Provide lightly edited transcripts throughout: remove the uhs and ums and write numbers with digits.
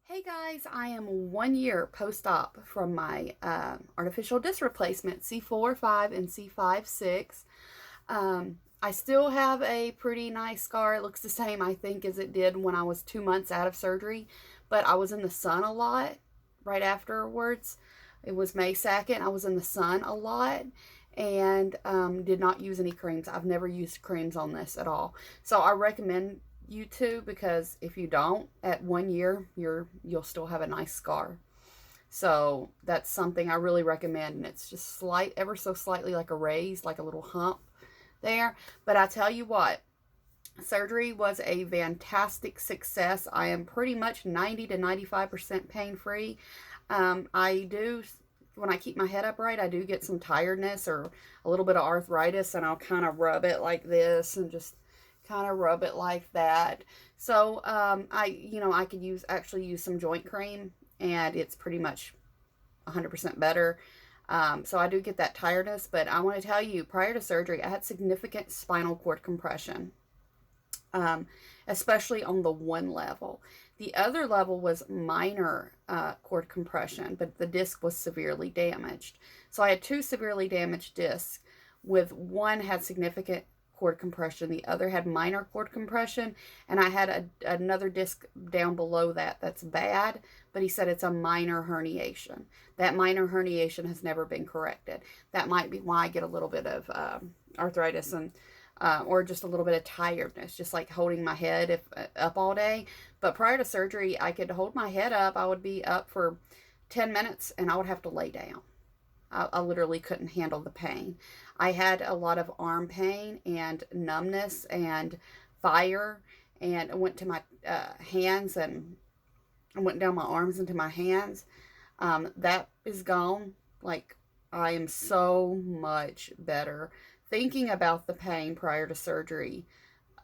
Hey guys, I am 1 year post-op from my artificial disc replacement, C4, 5, and C5, 6. I still have a pretty nice scar. It looks the same, I think, as it did when I was 2 months out of surgery, but I was in the sun a lot right afterwards. It was May 2nd. I was in the sun a lot and did not use any creams. I've never used creams on this at all. So I recommend you to, because if you don't, at 1 year you'll still have a nice scar. So that's something I really recommend, and it's just ever so slightly like a raise, like a little hump there. But I tell you what, surgery was a fantastic success. I am pretty much 90 to 95% pain free. I do, when I keep my head upright, I do get some tiredness or a little bit of arthritis, and I'll kind of rub it like this and just kind of rub it like that. So I could actually use some joint cream, and it's pretty much 100% better. So I do get that tiredness, but I want to tell you, prior to surgery, I had significant spinal cord compression, especially on the one level. The other level was minor cord compression, but the disc was severely damaged. So I had two severely damaged discs. With one had significant cord compression, the other had minor cord compression, and I had another disc down below that that's bad, but he said it's a minor herniation. That minor herniation has never been corrected. That might be why I get a little bit of arthritis and or just a little bit of tiredness, just like holding my head up all day. But prior to surgery, I could hold my head up. I would be up for 10 minutes and I would have to lay down. I literally couldn't handle the pain. I had a lot of arm pain and numbness and fire, and I went to my hands, and I went down my arms into my hands. That is gone. Like, I am so much better. Thinking about the pain prior to surgery,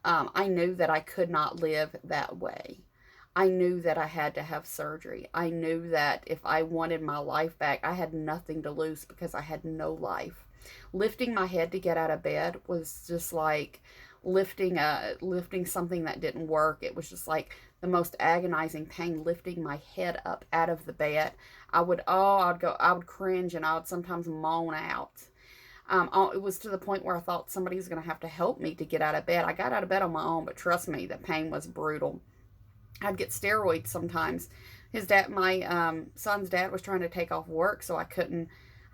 I knew that I could not live that way. I knew that I had to have surgery. I knew that if I wanted my life back, I had nothing to lose because I had no life. Lifting my head to get out of bed was just like lifting something that didn't work. It was just like the most agonizing pain, lifting my head up out of the bed. I would cringe, and I would sometimes moan out. It was to the point where I thought somebody was going to have to help me to get out of bed. I got out of bed on my own, but trust me, the pain was brutal. I'd get steroids sometimes. My son's dad was trying to take off work, so I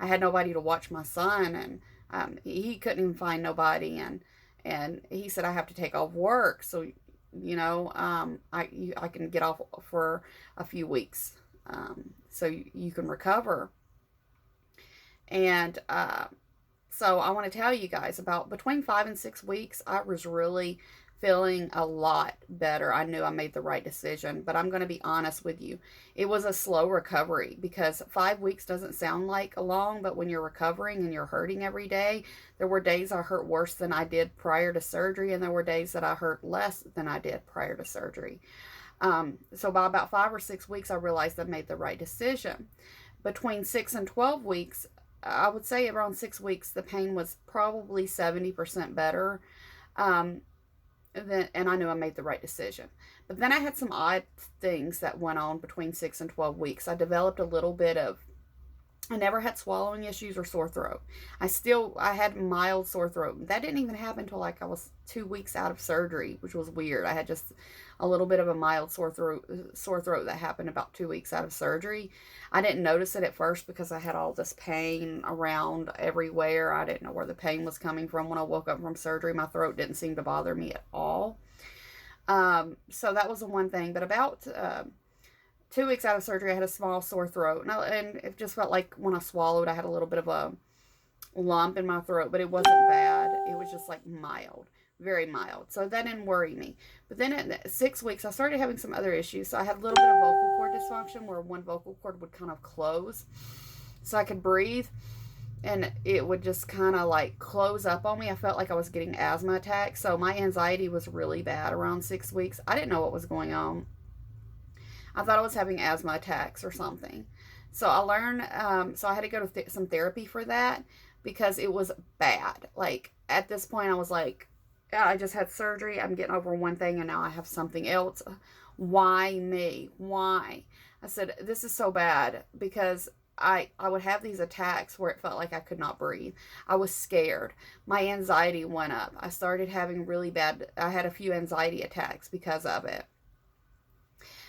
had nobody to watch my son, and he couldn't even find nobody, and he said, I have to take off work, so I can get off for a few weeks, so you can recover. And so I want to tell you guys, about between 5 and 6 weeks, I was really feeling a lot better. I knew I made the right decision, but I'm going to be honest with you. It was a slow recovery, because 5 weeks doesn't sound like a long, but when you're recovering and you're hurting every day, there were days I hurt worse than I did prior to surgery, and there were days that I hurt less than I did prior to surgery. So by about 5 or 6 weeks, I realized I made the right decision. Between 6 and 12 weeks, I would say around 6 weeks, the pain was probably 70% better. And I knew I made the right decision. But then I had some odd things that went on between 6 and 12 weeks. I developed a little bit of, I never had swallowing issues or sore throat. I had mild sore throat. That didn't even happen until like I was 2 weeks out of surgery, which was weird. I had just a little bit of a mild sore throat that happened about 2 weeks out of surgery. I didn't notice it at first because I had all this pain around everywhere. I didn't know where the pain was coming from. When I woke up from surgery, my throat didn't seem to bother me at all. So that was the one thing. But about 2 weeks out of surgery, I had a small sore throat, and it just felt like when I swallowed, I had a little bit of a lump in my throat, but it wasn't bad. It was just like mild, very mild. So that didn't worry me. But then at 6 weeks, I started having some other issues. So I had a little bit of vocal cord dysfunction, where one vocal cord would kind of close so I could breathe, and it would just kind of like close up on me. I felt like I was getting asthma attacks. So my anxiety was really bad around 6 weeks. I didn't know what was going on. I thought I was having asthma attacks or something. So I learned, so I had to go to some therapy for that, because it was bad. Like, at this point, I was like, yeah, I just had surgery. I'm getting over one thing, and now I have something else. Why me? Why? I said, this is so bad because I would have these attacks where it felt like I could not breathe. I was scared. My anxiety went up. I started having I had a few anxiety attacks because of it.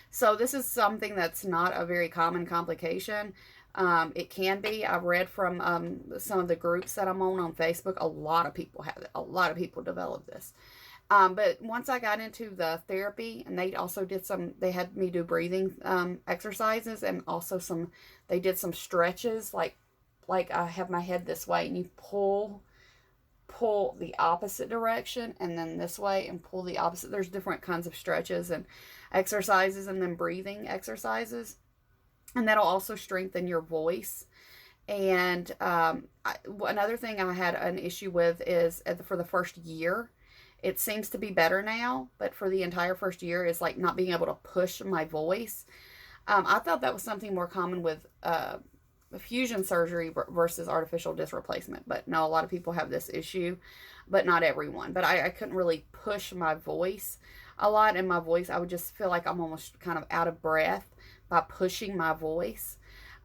So this is something that's not a very common complication. It can be. I've read from some of the groups that I'm on Facebook. A lot of people have it. A lot of people develop this. But once I got into the therapy, and they also they had me do breathing exercises, and also they did some stretches, like I have my head this way, and you pull the opposite direction, and then this way, and pull the opposite. There's different kinds of stretches and exercises, and then breathing exercises, and that'll also strengthen your voice. And another thing I had an issue with is for the first year. It seems to be better now, but for the entire first year is like not being able to push my voice. I thought that was something more common with fusion surgery versus artificial disc replacement, but no, a lot of people have this issue, but not everyone. But I couldn't really push my voice a lot, and my voice, I would just feel like I'm almost kind of out of breath by pushing my voice.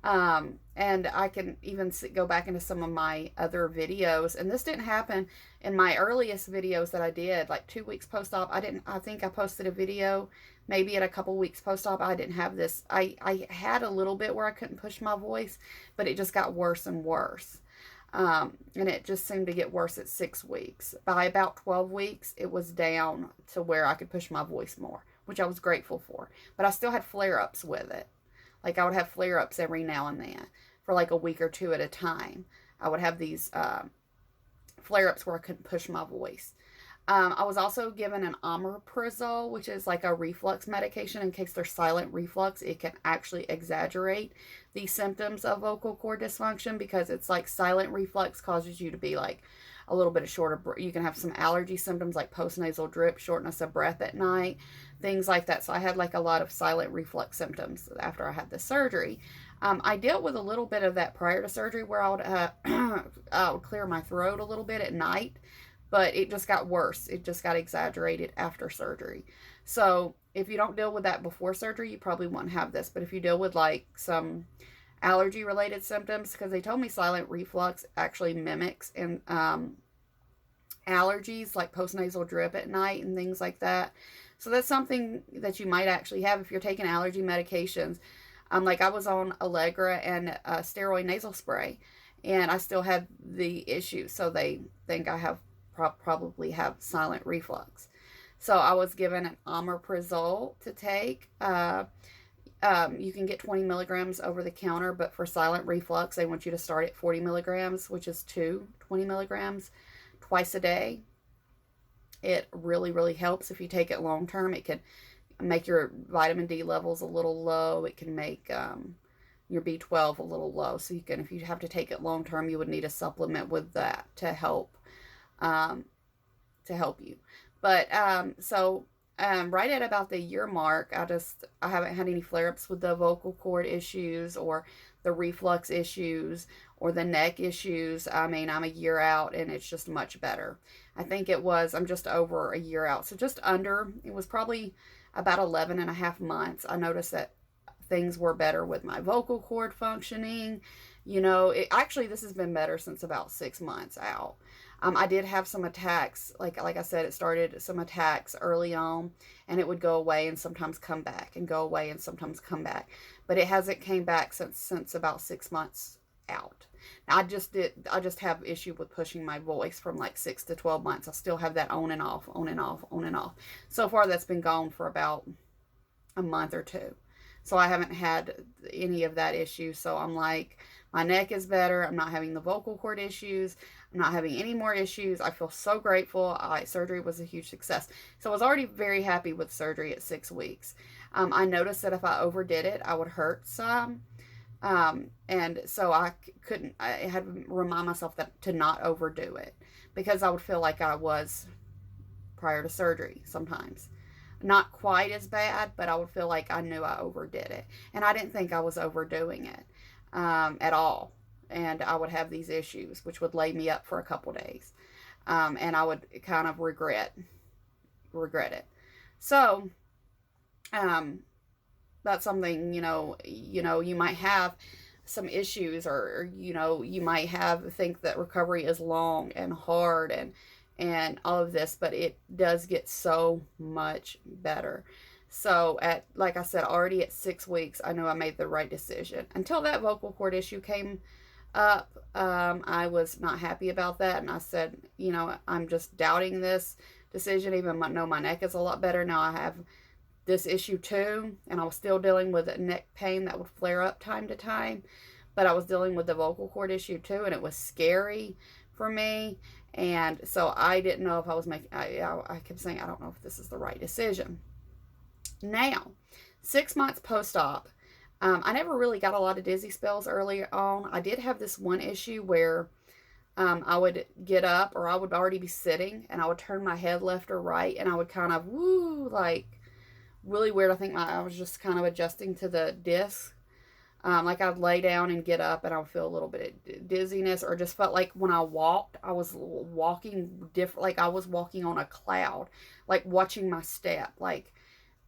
And I can even go back into some of my other videos, and this didn't happen in my earliest videos that I did, like 2 weeks post-op. I think I posted a video maybe at a couple weeks post-op. I didn't have this. I had a little bit where I couldn't push my voice, but it just got worse and worse. And it just seemed to get worse at 6 weeks. By about 12 weeks, it was down to where I could push my voice more, which I was grateful for. But I still had flare-ups with it. Like I would have flare-ups every now and then for like a week or two at a time. I would have these flare-ups where I couldn't push my voice. I was also given an omeprazole, which is like a reflux medication in case there's silent reflux. It can actually exaggerate the symptoms of vocal cord dysfunction because it's like silent reflux causes you to be like a little bit of shorter. You can have some allergy symptoms like postnasal drip, shortness of breath at night, things like that. So I had like a lot of silent reflux symptoms after I had the surgery. I dealt with a little bit of that prior to surgery where I would clear my throat a little bit at night, but it just got worse. It just got exaggerated after surgery. So if you don't deal with that before surgery, you probably won't have this. But if you deal with like some allergy related symptoms, because they told me silent reflux actually mimics in allergies like postnasal drip at night and things like that. So that's something that you might actually have if you're taking allergy medications. Like I was on Allegra and steroid nasal spray, and I still had the issue. So they think I have probably have silent reflux. So I was given an omeprazole to take. You can get 20 milligrams over the counter, but for silent reflux, they want you to start at 40 milligrams, which is 20 milligrams twice a day. It really, really helps if you take it long term. It can make your vitamin D levels a little low. It can make your B12 a little low. So you can, if you have to take it long term, you would need a supplement with that to help you. But right at about the year mark, I haven't had any flare-ups with the vocal cord issues or the reflux issues or the neck issues. I mean, I'm a year out and it's just much better. I'm just over a year out. So it was probably about 11 and a half months. I noticed that things were better with my vocal cord functioning. Actually, this has been better since about 6 months out. I did have some attacks. Like I said, it started some attacks early on, and it would go away and sometimes come back and go away and sometimes come back. But it hasn't came back since about 6 months out. Now, I just have issue with pushing my voice from like 6 to 12 months. I still have that on and off, on and off, on and off. So far, that's been gone for about a month or two. So I haven't had any of that issue. So I'm like, my neck is better. I'm not having the vocal cord issues. I'm not having any more issues. I feel so grateful. Surgery was a huge success. So I was already very happy with surgery at 6 weeks. I noticed that if I overdid it, I would hurt some. And so I had to remind myself to not overdo it because I would feel like I was prior to surgery sometimes. Not quite as bad, but I would feel like I knew I overdid it. And I didn't think I was overdoing it at all. And I would have these issues, which would lay me up for a couple days. And I would kind of regret it. So Um, that's something, you might have some issues, or you might have think that recovery is long and hard, and all of this, but it does get so much better. So at, like I said, already at 6 weeks, I knew I made the right decision. Until that vocal cord issue came up, I was not happy about that, and I said, I'm just doubting this decision, even though my neck is a lot better now. I have this issue too, and I was still dealing with neck pain that would flare up time to time, but I was dealing with the vocal cord issue too, and it was scary for me. And so I didn't know if I was making, I kept saying, I don't know if this is the right decision. Now, 6 months post-op, I never really got a lot of dizzy spells early on. I did have this one issue where I would get up, or I would already be sitting, and I would turn my head left or right, and I would kind of like really weird. I think I was just kind of adjusting to the disc. Like I'd lay down and get up, and I would feel a little bit of dizziness, or just felt like when I walked, I was walking different, like I was walking on a cloud, like watching my step, like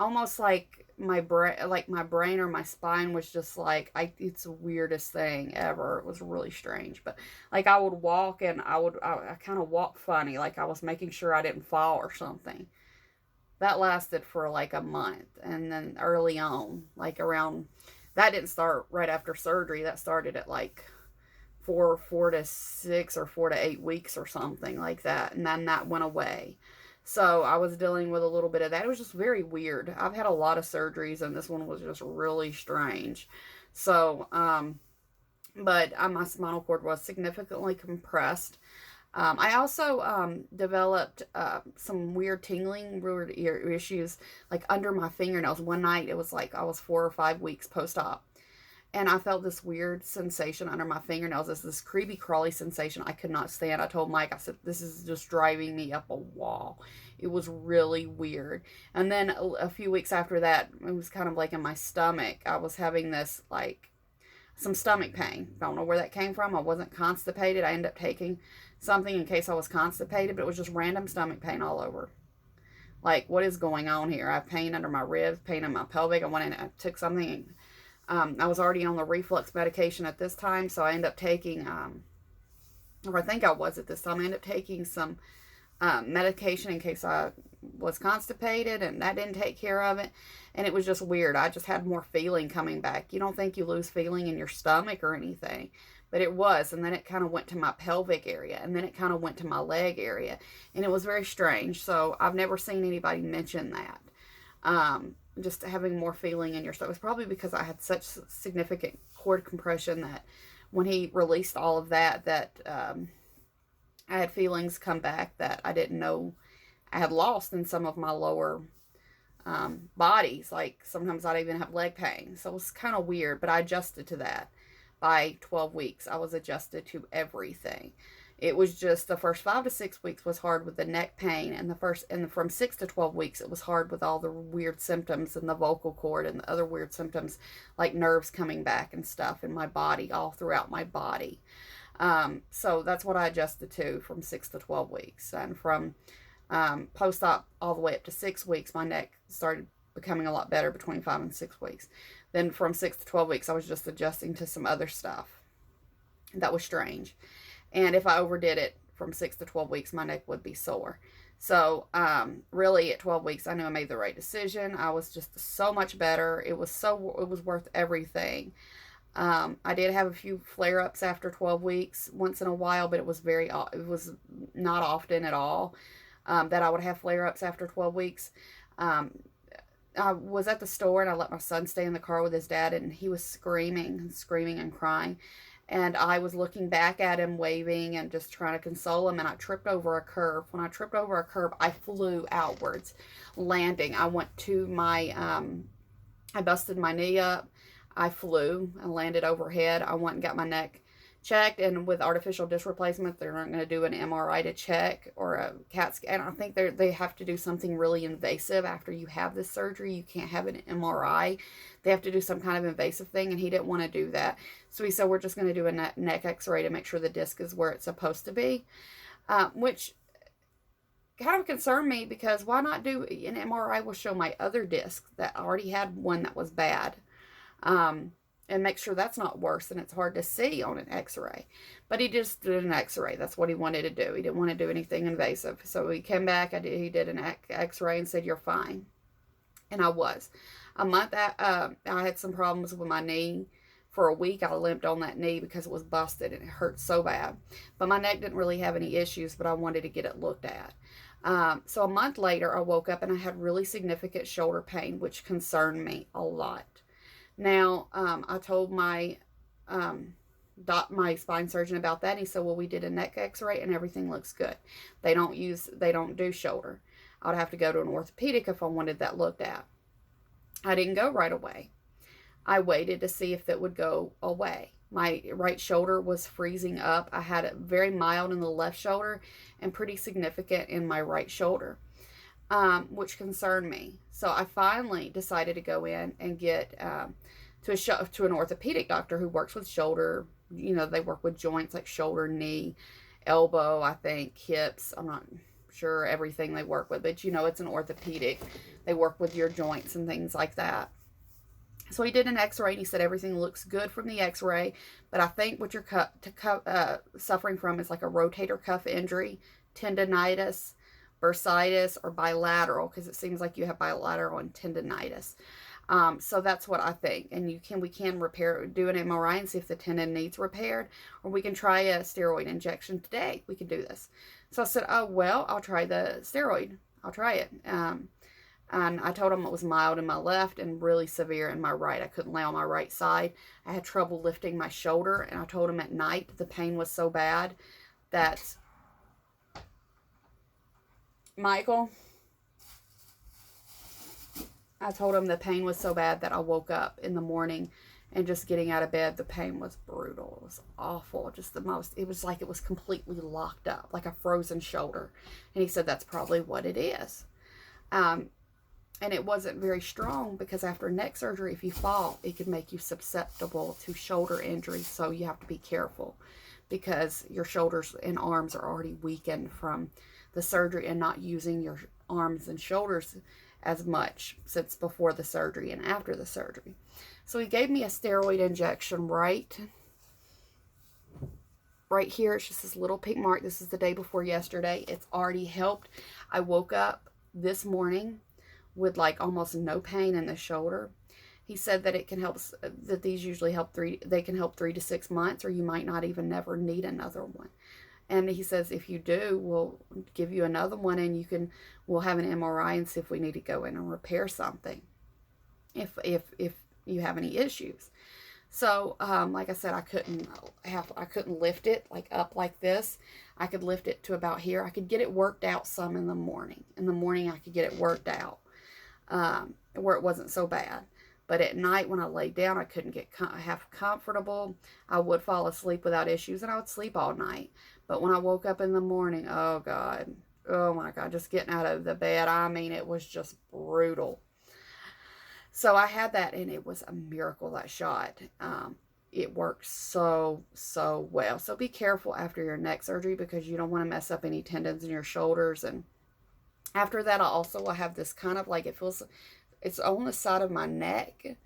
almost like my brain or my spine was just like, it's the weirdest thing ever. It was really strange, but like I would walk, and I kind of walked funny, like I was making sure I didn't fall or something. That lasted for like a month, and then early on, like around, that didn't start right after surgery. That started at like 4 to 6 or 4 to 8 weeks or something like that, and then that went away. So I was dealing with a little bit of that. It was just very weird. I've had a lot of surgeries, and this one was just really strange. So, but my spinal cord was significantly compressed. I also developed some weird tingling, weird ear issues, like under my fingernails. One night, it was like I was 4 or 5 weeks post-op, and I felt this weird sensation under my fingernails. It's this creepy, crawly sensation I could not stand. I told Mike, I said, this is just driving me up a wall. It was really weird. And then a few weeks after that, it was kind of like in my stomach. I was having this, like, some stomach pain. Don't know where that came from. I wasn't constipated. I ended up taking something in case I was constipated, but it was just random stomach pain all over. Like, what is going on here? I have pain under my ribs, pain in my pelvic. I went in and I took something. I was already on the reflux medication at this time, so I ended up taking, or I think I was at this time, I ended up taking some medication in case I was constipated, and that didn't take care of it. And it was just weird. I just had more feeling coming back. You don't think you lose feeling in your stomach or anything, but it was. And then it kind of went to my pelvic area, and then it kind of went to my leg area, and it was very strange. So I've never seen anybody mention that. Just having more feeling in your stomach. It was probably because I had such significant cord compression that when he released all of that, I had feelings come back that I didn't know I had lost in some of my lower bodies. Like sometimes I'd even have leg pain. So it was kind of weird, but I adjusted to that. By 12 weeks, I was adjusted to everything. It was just the first 5 to 6 weeks was hard with the neck pain, and from 6 to 12 weeks, it was hard with all the weird symptoms in the vocal cord and the other weird symptoms like nerves coming back and stuff in my body, all throughout my body. So that's what I adjusted to from 6 to 12 weeks. And from post-op all the way up to 6 weeks, my neck started becoming a lot better between 5 and 6 weeks. Then from 6 to 12 weeks, I was just adjusting to some other stuff. That was strange. And if I overdid it from 6 to 12 weeks, my neck would be sore. So really at 12 weeks, I knew I made the right decision. I was just so much better. It was worth everything. I did have a few flare-ups after 12 weeks once in a while, but it was not often at all that I would have flare-ups after 12 weeks. I was at the store, and I let my son stay in the car with his dad, and he was screaming and crying. And I was looking back at him, waving and just trying to console him, and I tripped over a curb. When I tripped over a curb, I flew outwards, landing. I went to I busted my knee up. I flew and landed overhead. I went and got my neck checked, and with artificial disc replacement, they're not going to do an MRI to check or a CAT scan. I think they have to do something really invasive after you have this surgery. You can't have an MRI. They have to do some kind of invasive thing, and he didn't want to do that. So he said, we're just going to do a neck x-ray to make sure the disc is where it's supposed to be, which kind of concerned me because why not do an MRI will show my other disc that I already had one that was bad. Um, and make sure that's not worse and it's hard to see on an x-ray. But he just did an x-ray. That's what he wanted to do. He didn't want to do anything invasive. So he came back, he did an x-ray and said, you're fine. And I was. A month I had some problems with my knee. For a week, I limped on that knee because it was busted and it hurt so bad. But my neck didn't really have any issues, but I wanted to get it looked at. So a month later, I woke up and I had really significant shoulder pain, which concerned me a lot. Now, I told my my spine surgeon about that. And he said, well, we did a neck x-ray and everything looks good. They don't do shoulder. I would have to go to an orthopedic if I wanted that looked at. I didn't go right away. I waited to see if that would go away. My right shoulder was freezing up. I had it very mild in the left shoulder and pretty significant in my right shoulder, which concerned me. So I finally decided to go in and get to an orthopedic doctor who works with shoulder. You know, they work with joints like shoulder, knee, elbow, I think, hips. I'm not sure everything they work with, but you know, it's an orthopedic. They work with your joints and things like that. So he did an x-ray and he said everything looks good from the x-ray, but I think what you're suffering from is like a rotator cuff injury, tendonitis, bursitis, or bilateral, because it seems like you have bilateral and tendonitis. So that's what I think. And we can do an MRI and see if the tendon needs repaired, or we can try a steroid injection today. We can do this. So I said, oh, well, I'll try the steroid. I'll try it. And I told him it was mild in my left and really severe in my right. I couldn't lay on my right side. I had trouble lifting my shoulder. And I told him at night the pain was so bad that, Michael, I told him the pain was so bad that I woke up in the morning and just getting out of bed, the pain was brutal. It was awful. Just it was like it was completely locked up, like a frozen shoulder. And he said that's probably what it is. And it wasn't very strong because after neck surgery, if you fall, it could make you susceptible to shoulder injuries. So you have to be careful because your shoulders and arms are already weakened from the surgery and not using your arms and shoulders as much since before the surgery and after the surgery. So he gave me a steroid injection right here. It's just this little pink mark. This is the day before yesterday. It's already helped. I woke up this morning with like almost no pain in the shoulder. He said that it can help, that these usually help they can help 3 to 6 months, or you might not even never need another one. And he says, if you do, we'll give you another one and we'll have an MRI and see if we need to go in and repair something if you have any issues. So, like I said, I couldn't lift it like up like this. I could lift it to about here. I could get it worked out some in the morning. In the morning, I could get it worked out where it wasn't so bad. But at night when I laid down, I couldn't get half comfortable. I would fall asleep without issues, and I would sleep all night. But when I woke up in the morning, oh God, oh my God, just getting out of the bed, I mean, it was just brutal. So I had that, and it was a miracle, that shot. It worked so well. So be careful after your neck surgery because you don't want to mess up any tendons in your shoulders. And after that, I have this kind of like, it's on the side of my neck.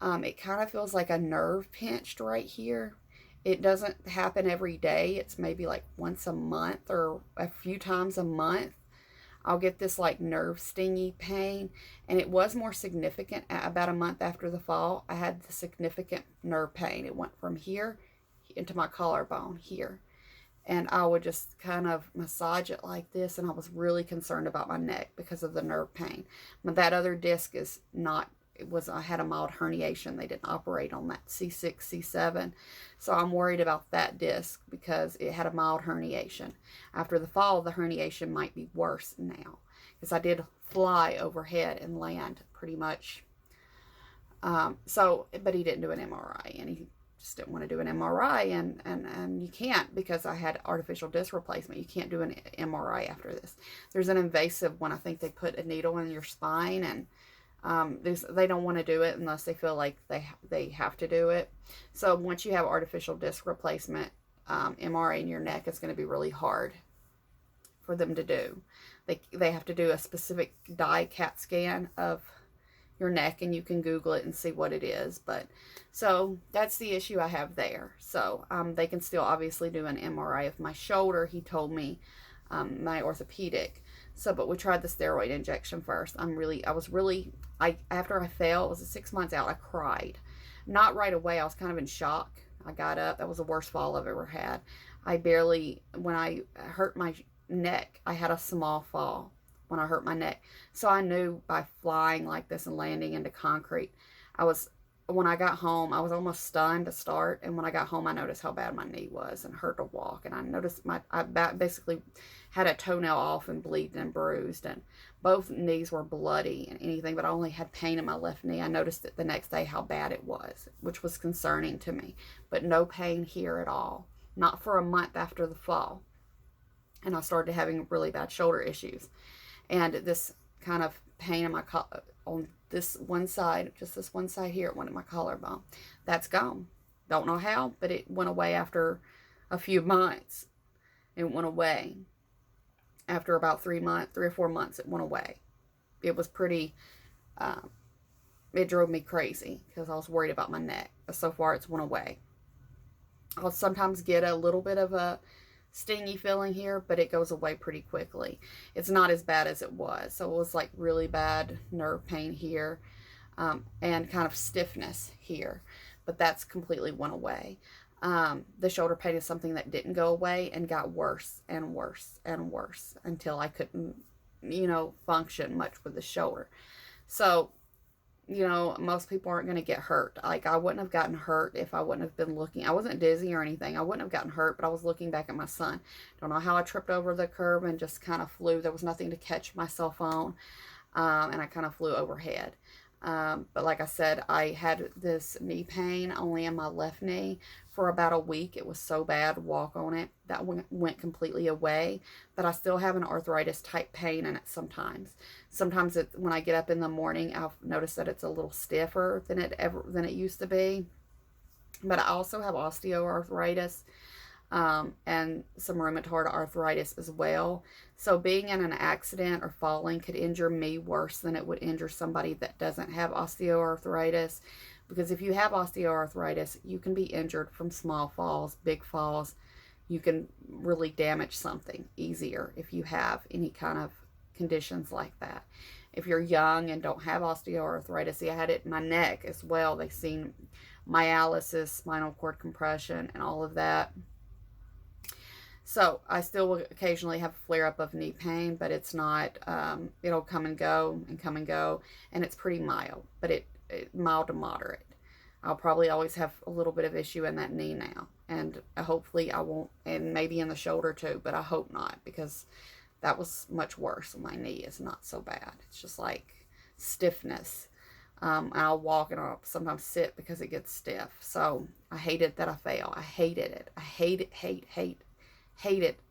It kind of feels like a nerve pinched right here. It doesn't happen every day. It's maybe like once a month or a few times a month. I'll get this like nerve stingy pain, and it was more significant about a month after the fall. I had the significant nerve pain. It went from here into my collarbone here, and I would just kind of massage it like this, and I was really concerned about my neck because of the nerve pain. But that other disc is not, I had a mild herniation. They didn't operate on that C6, C7. So I'm worried about that disc because it had a mild herniation. After the fall, the herniation might be worse now because I did fly overhead and land pretty much. But he didn't do an MRI, and he just didn't want to do an MRI, and you can't because I had artificial disc replacement. You can't do an MRI after this. There's an invasive one. I think they put a needle in your spine, and they don't want to do it unless they feel like they have to do it. So once you have artificial disc replacement, MRI in your neck is going to be really hard for them to do. They have to do a specific dye CAT scan of your neck, and you can Google it and see what it is. But so that's the issue I have there. So they can still obviously do an MRI of my shoulder, he told me, my orthopedic. So, but we tried the steroid injection first. After I fell, it was 6 months out, I cried. Not right away, I was kind of in shock. I got up, that was the worst fall I've ever had. When I hurt my neck, I had a small fall when I hurt my neck. So I knew by flying like this and landing into concrete, when I got home, I was almost stunned to start. And when I got home, I noticed how bad my knee was and hurt to walk. And I noticed I basically had a toenail off and bleeding and bruised. And both knees were bloody and anything, but I only had pain in my left knee. I noticed it the next day how bad it was, which was concerning to me. But no pain here at all. Not for a month after the fall. And I started having really bad shoulder issues. And this kind of pain in my on this one side, just this one side here, one in my collarbone, that's gone. Don't know how, but it went away after a few months. It went away. After about 3 or 4 months, it went away. It was pretty, it drove me crazy because I was worried about my neck. But so far, it's went away. I'll sometimes get a little bit of a stingy feeling here, but it goes away pretty quickly. It's not as bad as it was. So it was like really bad nerve pain here, and kind of stiffness here, but that's completely went away. The shoulder pain is something that didn't go away and got worse and worse and worse until I couldn't, function much with the shoulder. So, most people aren't going to get hurt. Like, I wouldn't have gotten hurt if I wouldn't have been looking. I wasn't dizzy or anything. I wouldn't have gotten hurt, but I was looking back at my son. Don't know how I tripped over the curb and just kind of flew. There was nothing to catch my cell phone, and I kind of flew overhead. But like I said, I had this knee pain only in my left knee for about a week. It was so bad to walk on it. That went completely away, but I still have an arthritis type pain in it sometimes. Sometimes when I get up in the morning, I've noticed that it's a little stiffer than it used to be. But I also have osteoarthritis, and some rheumatoid arthritis as well. So being in an accident or falling could injure me worse than it would injure somebody that doesn't have osteoarthritis. Because if you have osteoarthritis, you can be injured from small falls, big falls. You can really damage something easier if you have any kind of conditions like that. If you're young and don't have osteoarthritis, see, I had it in my neck as well. They've seen myelitis, spinal cord compression, and all of that. So I still will occasionally have a flare-up of knee pain, but it's not, it'll come and go, and it's pretty mild, but it mild to moderate. I'll probably always have a little bit of issue in that knee now, and hopefully I won't, and maybe in the shoulder too, but I hope not, because that was much worse. My knee is not so bad. It's just like stiffness. I'll walk and I'll sometimes sit because it gets stiff. So I hate it that I fail. I hated it. I hated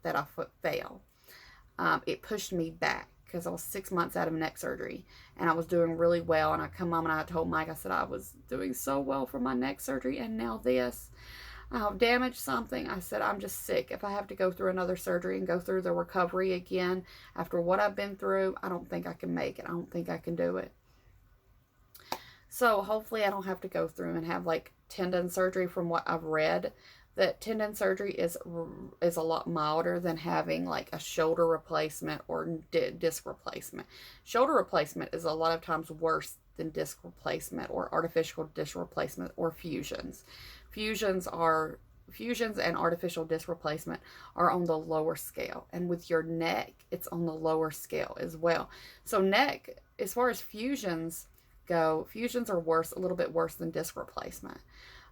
that I fell. It pushed me back because I was 6 months out of neck surgery and I was doing really well. And I come home and I told Mike, I said, I was doing so well for my neck surgery, and now this. I've damaged something. I said, I'm just sick. If I have to go through another surgery and go through the recovery again after what I've been through, I don't think I can make it. I don't think I can do it. So hopefully I don't have to go through and have like tendon surgery. From what I've read, that tendon surgery is a lot milder than having like a shoulder replacement or disc replacement. Shoulder replacement is a lot of times worse than disc replacement or artificial disc replacement or fusions. Fusions and artificial disc replacement are on the lower scale. And with your neck, it's on the lower scale as well. So neck, as far as fusions go, fusions are worse, a little bit worse than disc replacement.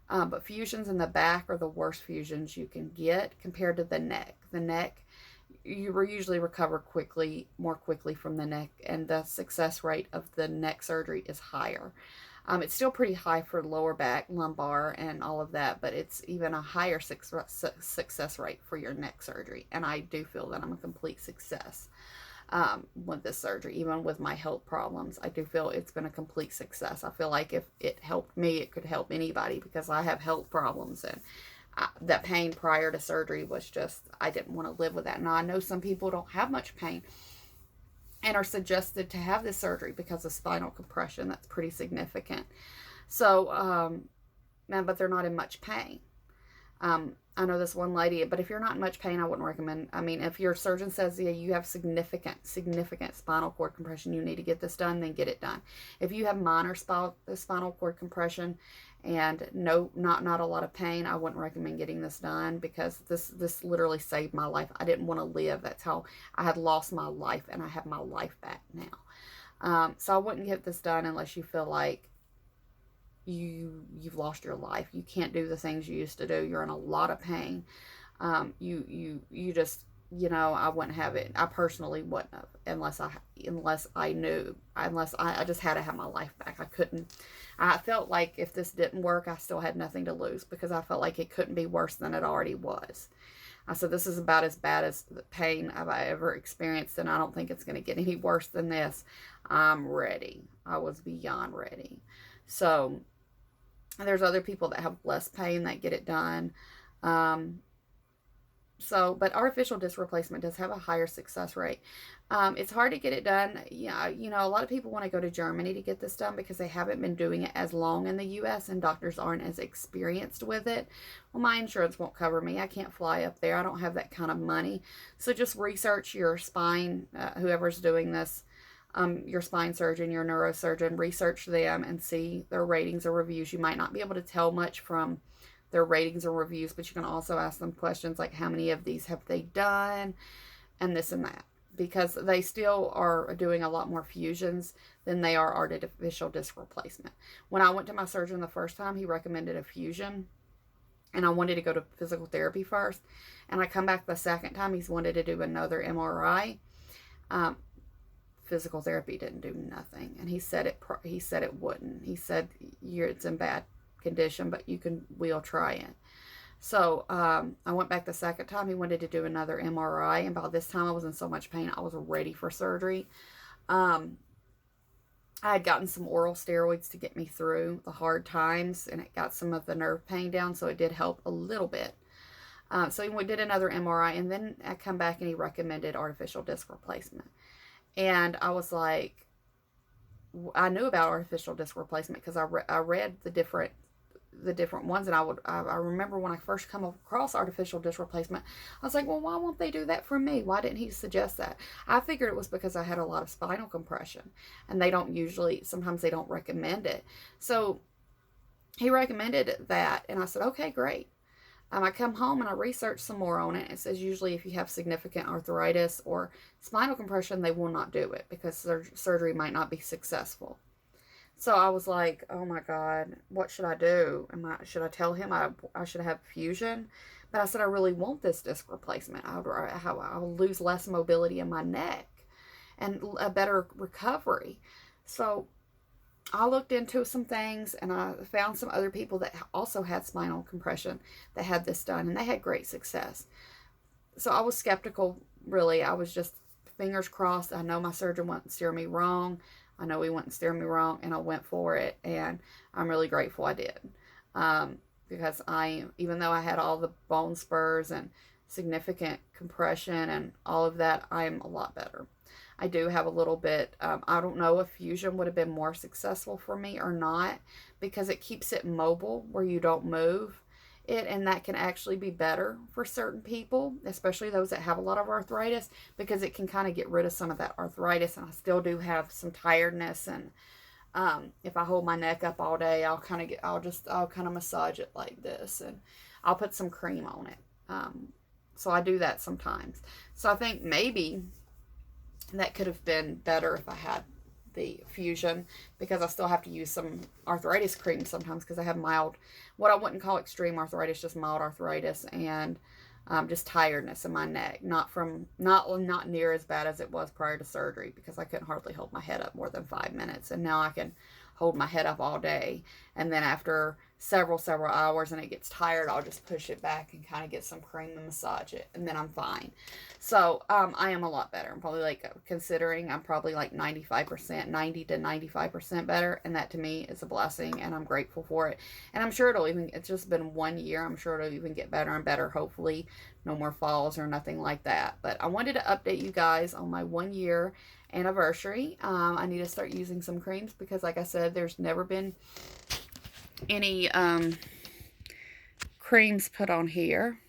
But fusions in the back are the worst fusions you can get compared to the neck. The neck, you usually recover more quickly from the neck, and the success rate of the neck surgery is higher. It's still pretty high for lower back, lumbar, and all of that, but it's even a higher success rate for your neck surgery. And I do feel that I'm a complete success with this surgery. Even with my health problems, I do feel it's been a complete success. I feel like if it helped me, it could help anybody, because I have health problems, and that pain prior to surgery was just, I didn't want to live with that. Now, I know some people don't have much pain and are suggested to have this surgery because of spinal compression. That's pretty significant. So, but they're not in much pain. I know this one lady, but if you're not in much pain, I wouldn't recommend. I mean, if your surgeon says, yeah, you have significant spinal cord compression, you need to get this done, then get it done. If you have minor spinal cord compression and not a lot of pain, I wouldn't recommend getting this done, because this literally saved my life. I didn't want to live. That's how I had lost my life, and I have my life back now. So I wouldn't get this done unless you feel like you've lost your life. You can't do the things you used to do. You're in a lot of pain. You just, I wouldn't have it. I personally wouldn't have, unless I just had to have my life back. I couldn't. I felt like if this didn't work, I still had nothing to lose, because I felt like it couldn't be worse than it already was. I said, this is about as bad as the pain I've ever experienced, and I don't think it's going to get any worse than this. I'm ready. I was beyond ready. So there's other people that have less pain that get it done. But artificial disc replacement does have a higher success rate. It's hard to get it done. Yeah, a lot of people want to go to Germany to get this done because they haven't been doing it as long in the U.S. and doctors aren't as experienced with it. Well, my insurance won't cover me. I can't fly up there. I don't have that kind of money. So just research your spine, whoever's doing this, your spine surgeon, your neurosurgeon, research them and see their ratings or reviews. You might not be able to tell much from their ratings or reviews, but you can also ask them questions like, how many of these have they done, and this and that, because they still are doing a lot more fusions than they are artificial disc replacement. When I went to my surgeon the first time, he recommended a fusion, and I wanted to go to physical therapy first, and I come back the second time, he's wanted to do another MRI. Physical therapy didn't do nothing, and he said it wouldn't. He said, it's in bad condition, but we'll try it. So I went back the second time. He wanted to do another MRI, and by this time I was in so much pain I was ready for surgery. I had gotten some oral steroids to get me through the hard times, and it got some of the nerve pain down, so it did help a little bit. So he did another MRI, and then I come back and he recommended artificial disc replacement. And I was like, I knew about artificial disc replacement because I read the different ones, and I remember when I first come across artificial disc replacement, I was like, well, why won't they do that for me? Why didn't he suggest that? I figured it was because I had a lot of spinal compression, and sometimes they don't recommend it. So he recommended that, and I said, okay, great. I come home and I researched some more on it. It says usually if you have significant arthritis or spinal compression, they will not do it because surgery might not be successful. So I was like, oh my God, what should I do? Should I tell him I should have fusion? But I said, I really want this disc replacement. I will lose less mobility in my neck and a better recovery. So I looked into some things, and I found some other people that also had spinal compression that had this done, and they had great success. So I was skeptical, really. I was just fingers crossed. I know my surgeon wouldn't steer me wrong. I know he wouldn't steer me wrong, and I went for it, and I'm really grateful I did. Because even though I had all the bone spurs and significant compression and all of that, I'm a lot better. I do have a little bit, I don't know if fusion would have been more successful for me or not, because it keeps it mobile where you don't move it, and that can actually be better for certain people, especially those that have a lot of arthritis, because it can kind of get rid of some of that arthritis, and I still do have some tiredness, and if I hold my neck up all day, I'll kind of massage it like this, and I'll put some cream on it. So I do that sometimes. So I think maybe that could have been better if I had the fusion, because I still have to use some arthritis cream sometimes because I have mild, what I wouldn't call extreme arthritis, just mild arthritis, and just tiredness in my neck. Not near as bad as it was prior to surgery, because I couldn't hardly hold my head up more than 5 minutes, and now I can hold my head up all day. And then after several hours and it gets tired, I'll just push it back and kind of get some cream and massage it, and then I'm fine. So I am a lot better. I'm probably like, considering, I'm probably like 95%, 90 to 95% better, and that to me is a blessing, and I'm grateful for it. And I'm sure it'll even, it's just been 1 year, I'm sure it'll even get better and better, hopefully. No more falls or nothing like that. But I wanted to update you guys on my 1 year anniversary. I need to start using some creams because, like I said, there's never been any creams put on here.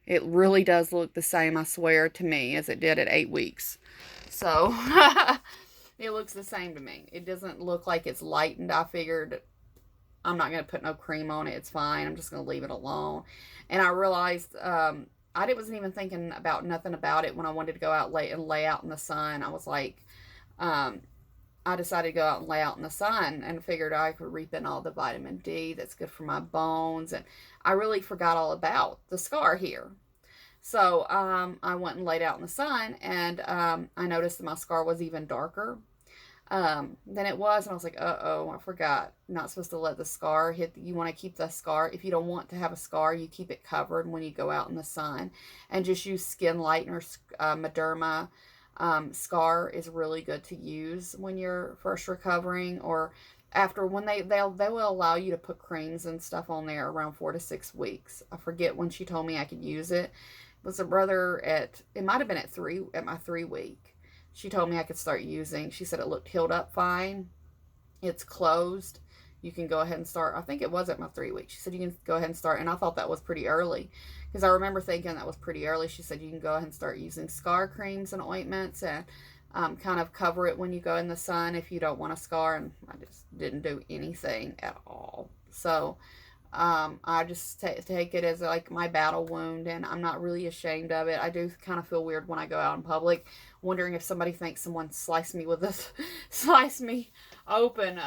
It really does look the same, I swear, to me as it did at 8 weeks. So it looks the same to me. It doesn't look like it's lightened. I figured I'm not going to put no cream on it. It's fine. I'm just going to leave it alone. And I realized I wasn't even thinking about nothing about it when I wanted to go out late and lay out in the sun. I was like, I decided to go out and lay out in the sun and figured I could reap in all the vitamin D that's good for my bones. And I really forgot all about the scar here. So I went and laid out in the sun, and I noticed that my scar was even darker than it was. And I was like, uh-oh, I forgot. I'm not supposed to let the scar hit. You want to keep the scar. If you don't want to have a scar, you keep it covered when you go out in the sun. And just use Skin Lightener, Mederma. Scar is really good to use when you're first recovering, or after, when they will allow you to put creams and stuff on there around 4 to 6 weeks. I forget when she told me I could use it. It was a brother it might have been at my 3 week. She told me I could start using. She said it looked healed up fine. It's closed. You can go ahead and start. I think it was at my 3 weeks. She said you can go ahead and start, and I thought that was pretty early because I remember thinking that was pretty early. She said you can go ahead and start using scar creams and ointments and kind of cover it when you go in the sun if you don't want a scar. And I just didn't do anything at all. So I just take it as like my battle wound, and I'm not really ashamed of it. I do kind of feel weird when I go out in public, wondering if somebody thinks someone sliced me with this, sliced me open.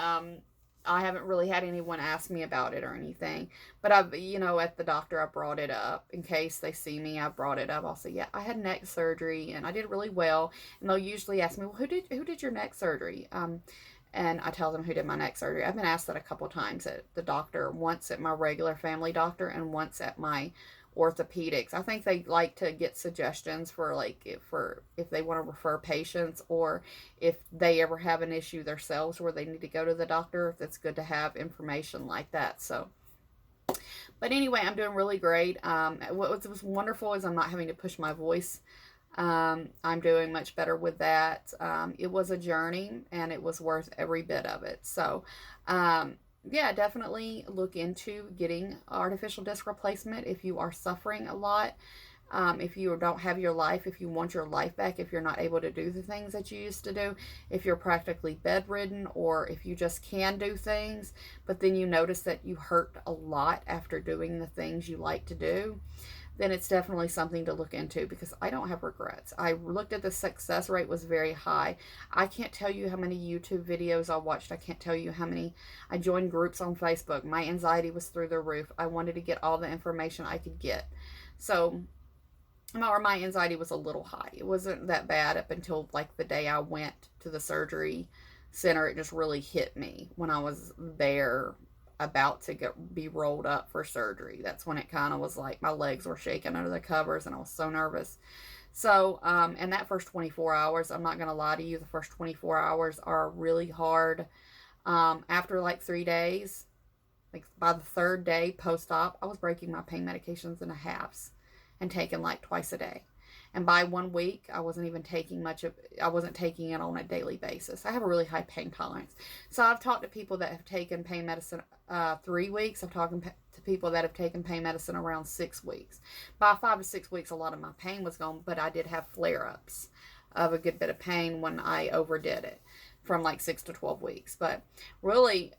I haven't really had anyone ask me about it or anything, but I've, at the doctor, I brought it up in case they see me. I brought it up. I'll say, yeah, I had neck surgery and I did really well. And they'll usually ask me, well, who did your neck surgery? And I tell them who did my neck surgery. I've been asked that a couple times at the doctor, once at my regular family doctor and once at my orthopedics. I think they like to get suggestions for if they want to refer patients, or if they ever have an issue themselves where they need to go to the doctor. That's good to have information like that. So, but anyway, I'm doing really great. What was wonderful is I'm not having to push my voice. I'm doing much better with that. It was a journey, and it was worth every bit of it. So, yeah, definitely look into getting artificial disc replacement if you are suffering a lot. If you don't have your life, if you want your life back, if you're not able to do the things that you used to do, if you're practically bedridden, or if you just can do things, but then you notice that you hurt a lot after doing the things you like to do, then it's definitely something to look into, because I don't have regrets. I looked at the success rate was very high. I can't tell you how many YouTube videos I watched. I can't tell you how many. I joined groups on Facebook. My anxiety was through the roof. I wanted to get all the information I could get. So, or my anxiety was a little high. It wasn't that bad up until like the day I went to the surgery center. It just really hit me when I was there about to be rolled up for surgery. That's when it kind of was like my legs were shaking under the covers and I was so nervous. So, and that first 24 hours, I'm not going to lie to you, the first 24 hours are really hard. After like 3 days, like by the third day post-op, I was breaking my pain medications into halves and taking like twice a day. And by 1 week, I wasn't even taking I wasn't taking it on a daily basis. I have a really high pain tolerance. So I've talked to people that have taken pain medicine 3 weeks. I've talked to people that have taken pain medicine around 6 weeks. By 5 to 6 weeks, a lot of my pain was gone, but I did have flare-ups of a good bit of pain when I overdid it, from like 6 to 12 weeks. But really,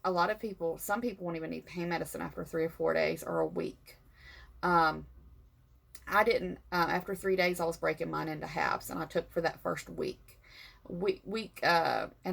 some people won't even need pain medicine after 3 or 4 days or a week. I didn't. After 3 days, I was breaking mine into halves, and I took for that first week. And